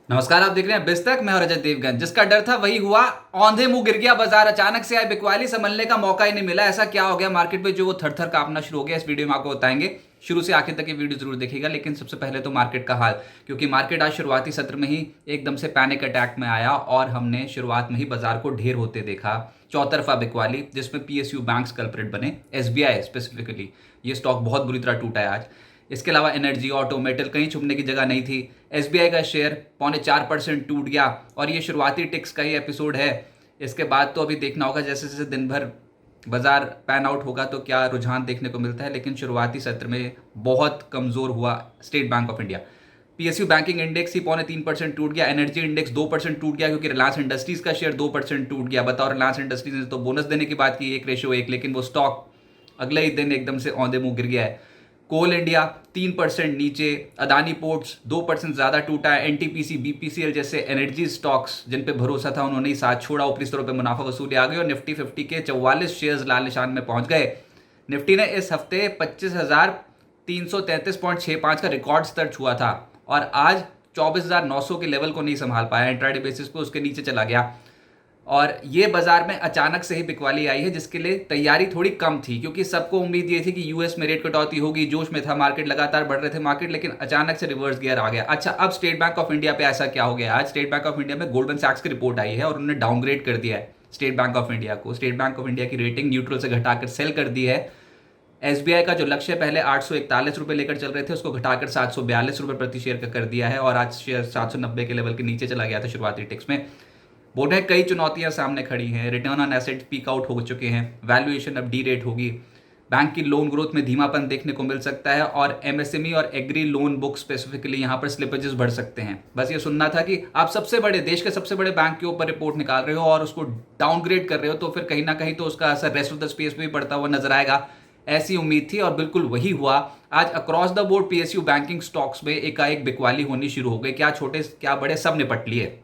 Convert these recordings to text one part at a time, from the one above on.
नमस्कार, आप देख रहे हैं बिस्तक। मैं और रजत देवगन। जिसका डर था वही हुआ। औंधे मुंह गिर गया बाजार। अचानक से आए बिकवाली, संभलने का मौका ही नहीं मिला। ऐसा क्या हो गया मार्केट में जो वो थर थर कांपना शुरू हो गया, इस वीडियो में आपको बताएंगे। शुरू से आखिर तक ये वीडियो जरूर देखिएगा। लेकिन सबसे पहले तो मार्केट का हाल, क्योंकि मार्केट आज शुरुआती सत्र में ही एकदम से पैनिक अटैक में आया और हमने शुरुआत में ही बाजार को ढेर होते देखा। चौतरफा बिकवाली, जिसमें पीएसयू बैंक्स कल्प्रिट बने, एसबीआई स्पेसिफिकली। ये स्टॉक बहुत बुरी तरह टूटा है आज। इसके अलावा एनर्जी, ऑटो, मेटल, कहीं छुपने की जगह नहीं थी। एसबीआई का शेयर 0.4% टूट गया और ये शुरुआती टिक्स का ही एपिसोड है। इसके बाद तो अभी देखना होगा जैसे जैसे दिन भर बाजार पैन आउट होगा तो क्या रुझान देखने को मिलता है। लेकिन शुरुआती सत्र में बहुत कमजोर हुआ State Bank of India. PSU banking index ही 0.3% टूट गया। एनर्जी इंडेक्स 2% टूट गया, क्योंकि रिलायंस इंडस्ट्रीज का शेयर 2% टूट गया। बताओ, रिलायंस इंडस्ट्रीज ने तो बोनस देने की बात की 1:1, लेकिन वो स्टॉक अगले ही दिन एकदम से औंधे मुंह गिर गया है। कोल इंडिया 3% नीचे। अदानी पोर्ट्स 2% ज्यादा टूटा है। एनटीपीसी, बीपीसीएल जैसे एनर्जी स्टॉक्स जिन पे भरोसा था, उन्होंने ही साथ छोड़ा। ऊपरी स्तरों पे मुनाफा वसूली आ गई और निफ्टी 50 के 44 शेयर्स लाल निशान में पहुंच गए। निफ्टी ने इस हफ्ते 25,333.65 का रिकॉर्ड स्तर छुआ था और आज 24,900 के लेवल को नहीं संभाल पाया। इंट्राडे बेसिस पे उसके नीचे चला गया और ये बाजार में अचानक से ही बिकवाली आई है, जिसके लिए तैयारी थोड़ी कम थी, क्योंकि सबको उम्मीद ये थी कि यूएस में रेट कटौती होगी। जोश में था मार्केट, लगातार बढ़ रहे थे मार्केट, लेकिन अचानक से रिवर्स गियर आ गया। अच्छा, अब स्टेट बैंक ऑफ इंडिया पे ऐसा क्या हो गया? आज स्टेट बैंक ऑफ इंडिया में गोल्डमैन सैक्स की रिपोर्ट आई है और उन्होंने डाउनग्रेड कर दिया है स्टेट बैंक ऑफ इंडिया को। स्टेट बैंक ऑफ इंडिया की रेटिंग न्यूट्रल से घटाकर सेल कर दी है। एसबीआई का जो लक्ष्य पहले 841 रुपए लेकर चल रहे थे, उसको घटाकर 742 रुपए प्रति शेयर का कर दिया है और आज शेयर 790 के लेवल के नीचे चला गया था शुरुआती टिक्स में। बोर्ड में कई चुनौतियां सामने खड़ी हैं। Return on asset peak out हो चुके हैं। वैल्यूएशन अब डी रेट होगी। बैंक की लोन ग्रोथ में धीमापन देखने को मिल सकता है और एमएसएमई और एग्री लोन बुक स्पेसिफिकली यहां पर स्लिपेजेस बढ़ सकते हैं। बस ये सुनना था कि आप सबसे बड़े देश के सबसे बड़े बैंक के ऊपर रिपोर्ट निकाल रहे हो और उसको डाउनग्रेड कर रहे हो, तो फिर कहीं ना कहीं तो उसका असर रेस्ट ऑफ द स्पेस पे भी पड़ता हुआ नजर आएगा। ऐसी उम्मीद थी और बिल्कुल वही हुआ। आज across the board PSU banking stocks में एकाएक बिकवाली होनी शुरू हो गई। क्या छोटे क्या बड़े, सब निपट लिए।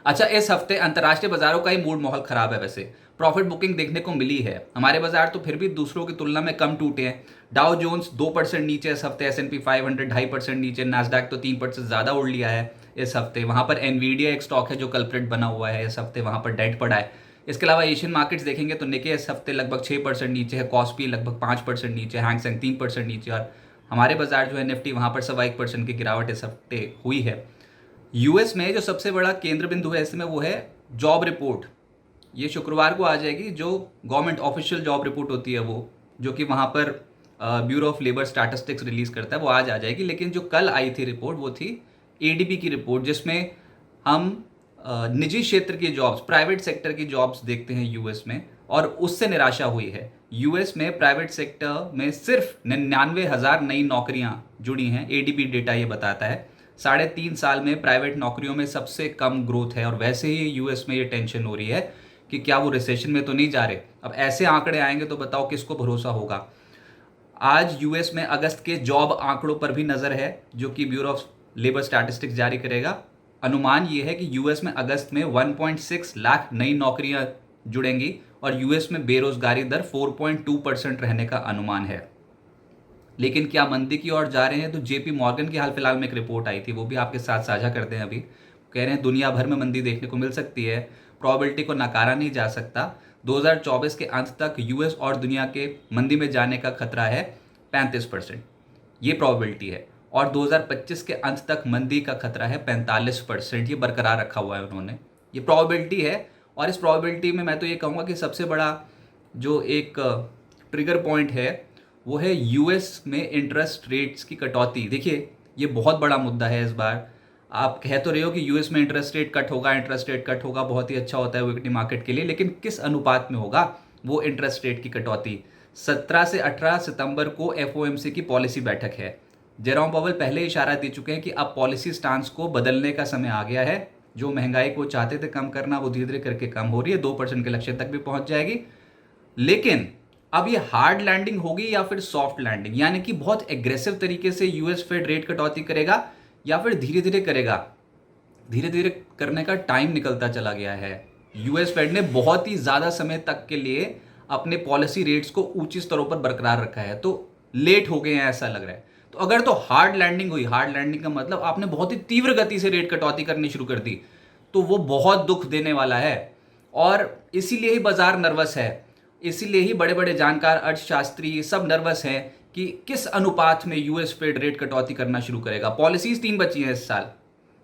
अच्छा, इस हफ्ते अंतर्राष्ट्रीय बाजारों का ही मूड माहौल खराब है। वैसे प्रॉफिट बुकिंग देखने को मिली है। हमारे बाजार तो फिर भी दूसरों की तुलना में कम टूटे हैं। डाउ जोन्स 2% नीचे इस हफ्ते। एसएनपी 500 2.5% नीचे। नास्डैक तो 3% ज्यादा उड़ लिया है इस हफ्ते। वहां पर एनवीडिया एक स्टॉक है जो कल्प्रिट बना हुआ है इस हफ्ते, वहां पर डेट पड़ा है। इसके अलावा एशियन मार्केट्स देखेंगे तो निके इस हफ्ते लगभग 6% नीचे है। कॉस्पी लगभग 5% नीचे। हैंगसेंग 3% नीचे। और हमारे बाजार जो है निफ्टी, वहां पर 1% की गिरावट इस हफ्ते हुई है। यूएस में जो सबसे बड़ा केंद्र बिंदु है इसमें, वो है जॉब रिपोर्ट। ये शुक्रवार को आ जाएगी, जो गवर्नमेंट ऑफिशियल जॉब रिपोर्ट होती है वो, जो कि वहाँ पर bureau of labour statistics release करता है, वो आज आ जाएगी। लेकिन जो कल आई थी रिपोर्ट, वो थी एडीपी की रिपोर्ट, जिसमें हम निजी क्षेत्र की जॉब्स, प्राइवेट सेक्टर की जॉब्स देखते हैं यूएस में, और उससे निराशा हुई है। यूएस में प्राइवेट सेक्टर में सिर्फ 99,000 नई नौकरियां जुड़ी हैं। एडीपी डेटा ये बताता है 3.5 साल में प्राइवेट नौकरियों में सबसे कम ग्रोथ है। और वैसे ही यूएस में ये टेंशन हो रही है कि क्या वो रिसेशन में तो नहीं जा रहे। अब ऐसे आंकड़े आएंगे तो बताओ किसको भरोसा होगा। आज यूएस में अगस्त के जॉब आंकड़ों पर भी नजर है, जो कि ब्यूरो ऑफ लेबर स्टैटिस्टिक्स जारी करेगा। अनुमान ये है कि यूएस में अगस्त में 1.6 लाख नई नौकरियां जुड़ेंगी और यूएस में बेरोजगारी दर 4.2% रहने का अनुमान है। लेकिन क्या मंदी की ओर जा रहे हैं? तो जेपी मॉर्गन की हाल फिलहाल में एक रिपोर्ट आई थी, वो भी आपके साथ साझा करते हैं। अभी कह रहे हैं दुनिया भर में मंदी देखने को मिल सकती है। प्रोबेबिलिटी को नकारा नहीं जा सकता। 2024 के अंत तक यूएस और दुनिया के मंदी में जाने का खतरा है 35%, ये प्रोबेबिलिटी है। और 2025 के अंत तक मंदी का खतरा है 45%, ये बरकरार रखा हुआ है उन्होंने। ये प्रोबेबिलिटी है और इस प्रोबेबिलिटी में मैं तो ये कहूँगा कि सबसे बड़ा जो एक ट्रिगर पॉइंट है वो है यूएस में इंटरेस्ट रेट्स की कटौती। देखिए, ये बहुत बड़ा मुद्दा है इस बार। आप कह तो रहे हो कि यूएस में इंटरेस्ट रेट कट होगा, इंटरेस्ट रेट कट होगा, बहुत ही अच्छा होता है वो इक्विटी मार्केट के लिए, लेकिन किस अनुपात में होगा वो इंटरेस्ट रेट की कटौती? 17 से 18 सितंबर को एफओएमसी की पॉलिसी बैठक है। जेरोम पावेल पहले ही इशारा दे चुके हैं कि अब पॉलिसी स्टांस को बदलने का समय आ गया है। जो महंगाई को चाहते थे कम करना, वो धीरे धीरे करके कम हो रही है, 2% के लक्ष्य तक भी पहुंच जाएगी। लेकिन अब ये हार्ड लैंडिंग होगी या फिर सॉफ्ट लैंडिंग, यानी कि बहुत एग्रेसिव तरीके से यूएस फेड रेट कटौती करेगा या फिर धीरे धीरे करेगा? धीरे धीरे करने का टाइम निकलता चला गया है। यूएस फेड ने बहुत ही ज्यादा समय तक के लिए अपने पॉलिसी रेट्स को ऊंची स्तरों पर बरकरार रखा है, तो लेट हो गए हैं ऐसा लग रहा है। तो अगर तो हार्ड लैंडिंग हुई, हार्ड लैंडिंग का मतलब आपने बहुत ही तीव्र गति से रेट कटौती करनी शुरू कर दी, तो वो बहुत दुख देने वाला है। और इसीलिए ही बाजार नर्वस है, इसीलिए ही बड़े बड़े जानकार, अर्थशास्त्री सब नर्वस हैं कि किस अनुपात में यूएस फेड रेट कटौती करना शुरू करेगा। पॉलिसीज 3 बची हैं इस साल,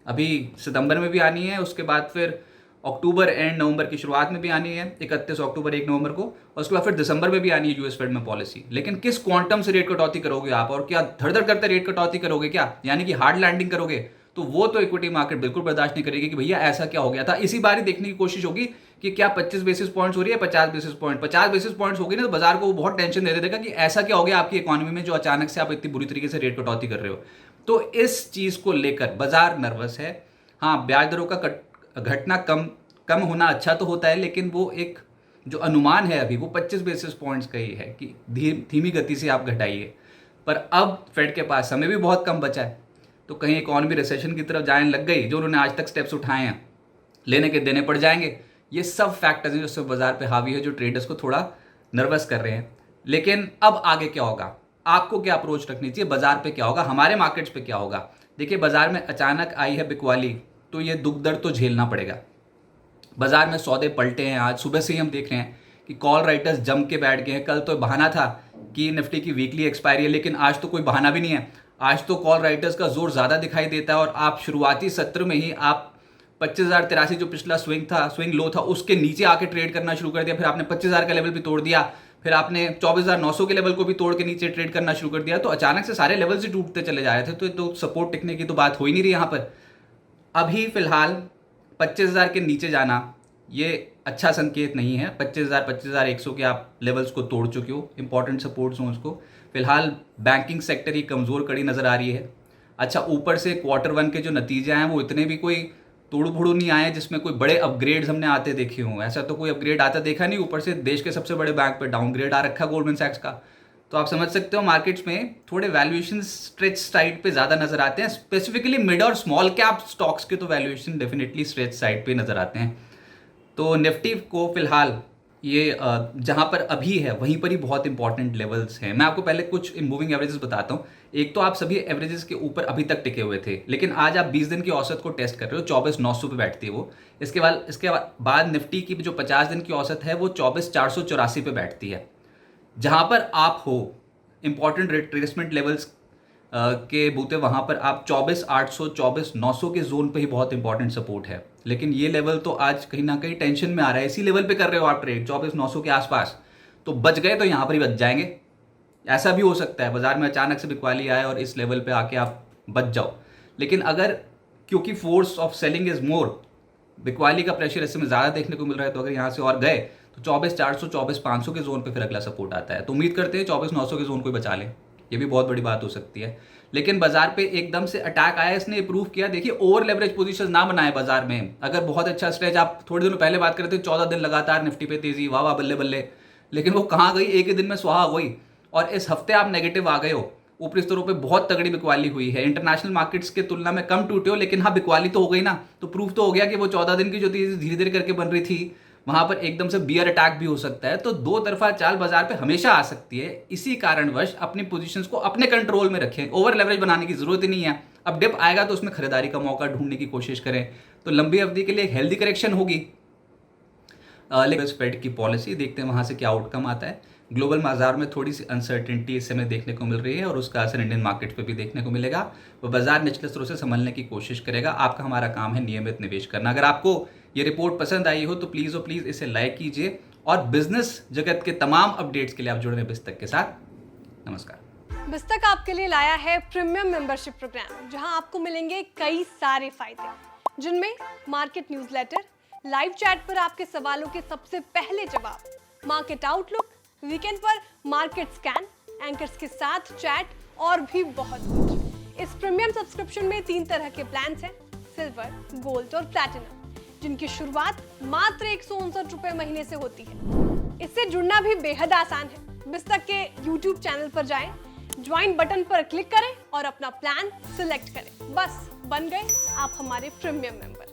अभी सितंबर में भी आनी है, उसके बाद फिर अक्टूबर एंड नवंबर की शुरुआत में भी आनी है, 31 अक्टूबर 1 नवंबर को, और उसके बाद फिर दिसंबर में भी आनी है यूएस फेड में पॉलिसी। लेकिन किस क्वांटम से रेट कटौती करोगे आप, और क्या धड़ धड़ करते रेट कटौती करोगे क्या, यानी कि हार्ड लैंडिंग करोगे, तो वो तो इक्विटी मार्केट बिल्कुल बर्दाश्त नहीं करेगी कि भैया ऐसा क्या हो गया था। इसी बार ही देखने की कोशिश होगी कि क्या 25 बेसिस पॉइंट्स हो रही है, 50 बेसिस पॉइंट, 50 बेसिस पॉइंट्स होगी ना, तो बाजार को वो बहुत टेंशन दे देगा कि ऐसा क्या हो गया आपकी इकोनॉमी में जो अचानक से आप इतनी बुरी तरीके से रेट कटौती कर रहे हो। तो इस चीज को लेकर बाजार नर्वस है। हाँ, ब्याज दरों का घटना कम होना अच्छा तो होता है, लेकिन वो एक जो अनुमान है अभी वो 25 बेसिस पॉइंट्स का ही है कि धीमी गति से आप घटाइए। पर अब फेड के पास समय भी बहुत कम बचा है, तो कहीं इकोनॉमी रिसेशन की तरफ जाने लग गई, जो उन्होंने आज तक स्टेप्स उठाए हैं लेने के देने पड़ जाएंगे। ये सब फैक्टर्स हैं जो सब बाजार पे हावी है, जो ट्रेडर्स को थोड़ा नर्वस कर रहे हैं। लेकिन अब आगे क्या होगा, आपको क्या अप्रोच रखनी चाहिए, बाजार पे क्या होगा, हमारे मार्केट्स पे क्या होगा। देखिए, बाजार में अचानक आई है बिकवाली, तो ये दुख दर्द तो झेलना पड़ेगा। बाजार में सौदे पलटे हैं, आज सुबह से ही हम देख रहे हैं कि कॉल राइटर्स जम के बैठ गए हैं। कल तो बहाना था कि निफ्टी की वीकली एक्सपायरी है, लेकिन आज तो कोई बहाना भी नहीं है। आज तो कॉल राइटर्स का जोर ज़्यादा दिखाई देता है, और आप शुरुआती सत्र में ही आप 25,083 जो पिछला स्विंग लो था, उसके नीचे आके ट्रेड करना शुरू कर दिया। फिर आपने 25,000 का लेवल भी तोड़ दिया, फिर आपने 24,900 के लेवल को भी तोड़ के नीचे ट्रेड करना शुरू कर दिया। तो अचानक से सारे लेवल से टूटते चले जा रहे थे, तो सपोर्ट टिकने की तो बात हो ही नहीं रही यहाँ पर। अभी फिलहाल 25,000 के नीचे जाना ये अच्छा संकेत नहीं है। 25,000, 25,100 के आप लेवल्स को तोड़ चुके हो, इंपॉर्टेंट सपोर्ट जोन्स को। फिलहाल बैंकिंग सेक्टर की कमज़ोर कड़ी नज़र आ रही है। अच्छा, ऊपर से Q1 के जो नतीजे आए हैं वो इतने भी कोई तोड़ू फोड़ू नहीं आए जिसमें कोई बड़े अपग्रेड्स हमने आते देखे हों। ऐसा तो कोई अपग्रेड आता देखा नहीं। ऊपर से देश के सबसे बड़े बैंक पे डाउनग्रेड आ रखा गोल्डमैन सैक्स का। तो आप समझ सकते हो मार्केट्स में थोड़े वैल्यूएशन स्ट्रेच साइड पे ज़्यादा नज़र आते हैं। स्पेसिफिकली मिड और स्मॉल कैप स्टॉक्स के तो वैल्यूएशन डेफिनेटली स्ट्रेच साइड पे नज़र आते हैं। तो निफ्टी को फिलहाल ये जहाँ पर अभी है वहीं पर ही बहुत इंपॉर्टेंट लेवल्स हैं। मैं आपको पहले कुछ मूविंग एवरेजेस बताता हूँ। एक तो आप सभी एवरेजेस के ऊपर अभी तक टिके हुए थे, लेकिन आज आप 20 दिन की औसत को टेस्ट कर रहे हो, 24,900 पे बैठती है वो। इसके बाद निफ्टी की जो 50 दिन की औसत है वो 24,484 पे बैठती है। जहाँ पर आप हो इंपॉर्टेंट रिट्रेसमेंट लेवल्स के बूते, वहाँ पर आप 24,800, 24,900 के जोन पे ही बहुत इंपॉर्टेंट सपोर्ट है। लेकिन ये लेवल तो आज कहीं ना कहीं टेंशन में आ रहा है। इसी लेवल पे कर रहे हो आप ट्रेड 24,900 के आसपास, तो बच गए तो यहाँ पर ही बच जाएंगे। ऐसा भी हो सकता है बाजार में अचानक से बिकवाली आए और इस लेवल पे आके आप बच जाओ। लेकिन अगर क्योंकि force of selling is more, बिकवाली का प्रेशर इसमें ज़्यादा देखने को मिल रहा है, तो अगर यहाँ से और गए तो 24,400, 24,500 के जोन पे फिर अगला सपोर्ट आता है। तो उम्मीद करते हैं 24,900 के जोन को बचा लें, ये भी बहुत बड़ी बात हो सकती है। लेकिन बाजार पे एकदम से अटैक आया, इसने प्रूव किया। देखिए, ओवर लेवरेज पोजीशन ना बनाए बाजार में। अगर बहुत अच्छा स्ट्रेच, आप थोड़े दिनों पहले बात कर रहे थे 14 दिन लगातार निफ्टी पे तेजी, वाह वाह बल्ले बल्ले, लेकिन वो कहाँ गई, एक ही दिन में सुहा हो गई। और इस हफ्ते आप नेगेटिव आ गए हो। ऊपरी स्तरों पे बहुत तगड़ी बिकवाली हुई है, इंटरनेशनल मार्केट्स के तुलना में कम टूटे हो, लेकिन हाँ बिकवाली तो हो गई ना। तो प्रूफ तो हो गया कि वो 14 दिन की जो तेजी धीरे धीरे करके बन रही थी, वहां पर एकदम से बियर अटैक भी हो सकता है। तो दो तरफा चाल बाजार पे हमेशा आ सकती है। इसी कारणवश अपनी पोजीशंस को अपने कंट्रोल में रखें, ओवर लेवरेज बनाने की जरूरत ही नहीं है। अब डिप आएगा तो उसमें खरीदारी का मौका ढूंढने की कोशिश करें, तो लंबी अवधि के लिए एक हेल्दी करेक्शन होगी। लेकिन फेड की पॉलिसी देखते हैं वहां से क्या आउटकम आता है। ग्लोबल बाजार में थोड़ी सी अनसर्टेनिटी इस समय देखने को मिल रही है, और उसका असर इंडियन मार्केट पे भी देखने को मिलेगा। वो बाजार निचले स्तरों से संभलने की कोशिश करेगा। आपका हमारा काम है नियमित निवेश करना। अगर आपको ये रिपोर्ट पसंद आई हो तो प्लीज़ और प्लीज़ इसे लाइक कीजिए, और बिजनेस जगत के तमाम अपडेट्स के लिए आप जुड़े हैं बिस्तक के साथ। नमस्कार। बिस्तक आपके लिए लाया है प्रीमियम मेंबरशिप प्रोग्राम, जहां आपको मिलेंगे कई सारे फायदे, जिनमें मार्केट न्यूज़लेटर, लाइव चैट पर आपके सवालों के सबसे पहले जवाब, मार्केट आउटलुक, वीकेंड पर मार्केट स्कैन, एंकर्स के साथ चैट और भी बहुत कुछ। इस प्रीमियम सब्सक्रिप्शन में 3 तरह के प्लान्स हैं, सिल्वर, गोल्ड और प्लैटिनम, जिनकी शुरुआत मात्र 159 रुपए महीने से होती है। इससे जुड़ना भी बेहद आसान है। बिस्तक के YouTube चैनल पर जाएं, ज्वाइन बटन पर क्लिक करें और अपना प्लान सिलेक्ट करें। बस बन गए आप हमारे प्रीमियम मेंबर।